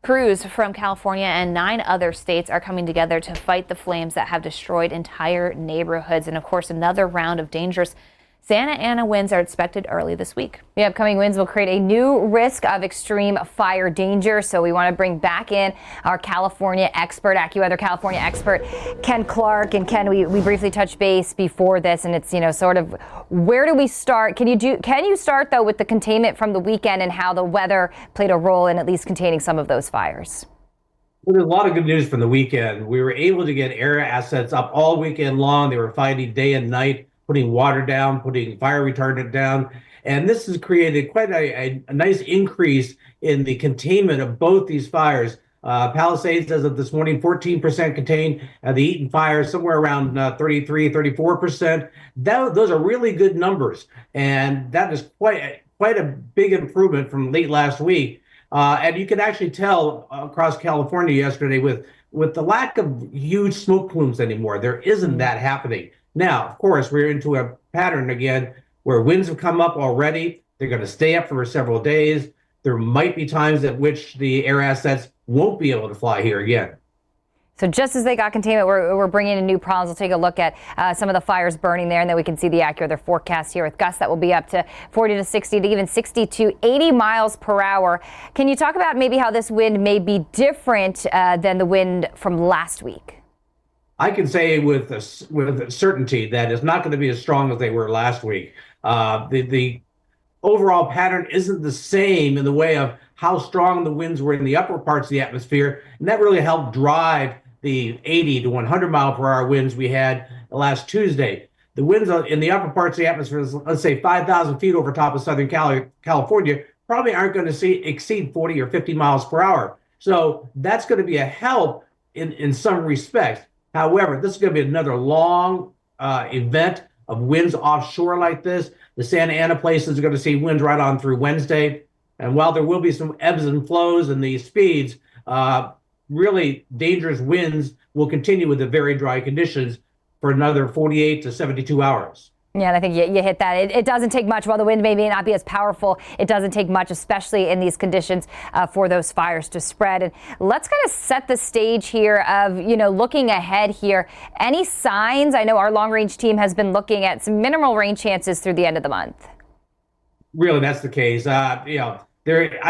Crews from California and 9 other states are coming together to fight the flames that have destroyed entire neighborhoods. And of course, another round of dangerous Santa Ana winds are expected early this week. The upcoming winds will create a new risk of extreme fire danger. So we want to bring back in our California expert, AccuWeather California expert, Ken Clark. And Ken, we briefly touched base before this, and it's, sort of where do we start? Can you start though with the containment from the weekend and how the weather played a role in at least containing some of those fires? Well, there's a lot of good news from the weekend. We were able to get air assets up all weekend long. They were fighting day and night, putting water down, putting fire retardant down. And this has created quite a nice increase in the containment of both these fires. Palisades, as of this morning, 14% contained. The Eaton fire, somewhere around 33, 34%. Those are really good numbers. And that is quite a big improvement from late last week. And you can actually tell across California yesterday with the lack of huge smoke plumes anymore, there isn't that happening. Now, of course, we're into a pattern again where winds have come up already. They're going to stay up for several days. There might be times at which the air assets won't be able to fly here again. So just as they got containment, we're bringing in new problems. We'll take a look at some of the fires burning there, and then we can see the AccuWeather forecast here with gusts that will be up to 40 to 60 to even 60 to 80 miles per hour. Can you talk about maybe how this wind may be different than the wind from last week? I can say with certainty that it's not going to be as strong as they were last week. The overall pattern isn't the same in the way of how strong the winds were in the upper parts of the atmosphere, and that really helped drive the 80 to 100 mile per hour winds we had last Tuesday. The winds in the upper parts of the atmosphere, let's say 5,000 feet over top of Southern California, probably aren't going to exceed 40 or 50 miles per hour. So that's going to be a help in some respects. However, this is going to be another long event of winds offshore like this. The Santa Ana places are going to see winds right on through Wednesday. And while there will be some ebbs and flows in these speeds, really dangerous winds will continue with the very dry conditions for another 48 to 72 hours. Yeah, and I think you hit that. It doesn't take much. While the wind may not be as powerful, it doesn't take much, especially in these conditions, for those fires to spread. And let's kind of set the stage here of, looking ahead here. Any signs? I know our long-range team has been looking at some minimal rain chances through the end of the month. Really, that's the case. I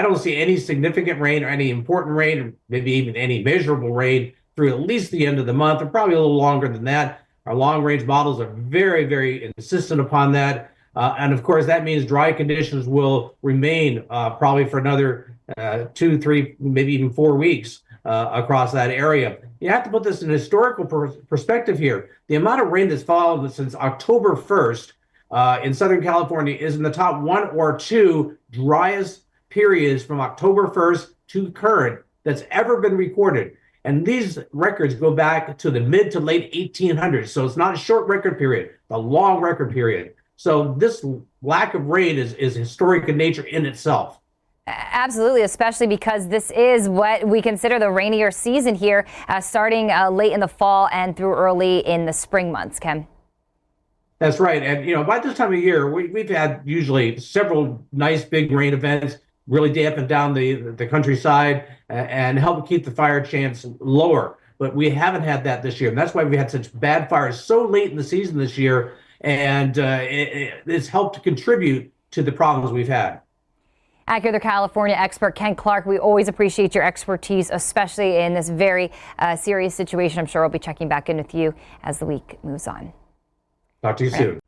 don't see any significant rain or any important rain, or maybe even any measurable rain through at least the end of the month, or probably a little longer than that. Our long-range models are very, very insistent upon that. And of course, that means dry conditions will remain probably for another 2, 3, maybe even 4 weeks across that area. You have to put this in historical perspective here. The amount of rain that's fallen since October 1st in Southern California is in the top 1 or 2 driest periods from October 1st to current that's ever been recorded. And these records go back to the mid to late 1800s. So it's not a short record period, a long record period. So this lack of rain is historic in nature in itself. Absolutely, especially because this is what we consider the rainier season here, starting late in the fall and through early in the spring months, Ken. That's right. And, by this time of year, we've had usually several nice big rain events, really dampen down the countryside and help keep the fire chance lower. But we haven't had that this year. And that's why we had such bad fires so late in the season this year. And it's helped to contribute to the problems we've had. AccuWeather California expert Ken Clark, we always appreciate your expertise, especially in this very serious situation. I'm sure we'll be checking back in with you as the week moves on. Talk to you soon.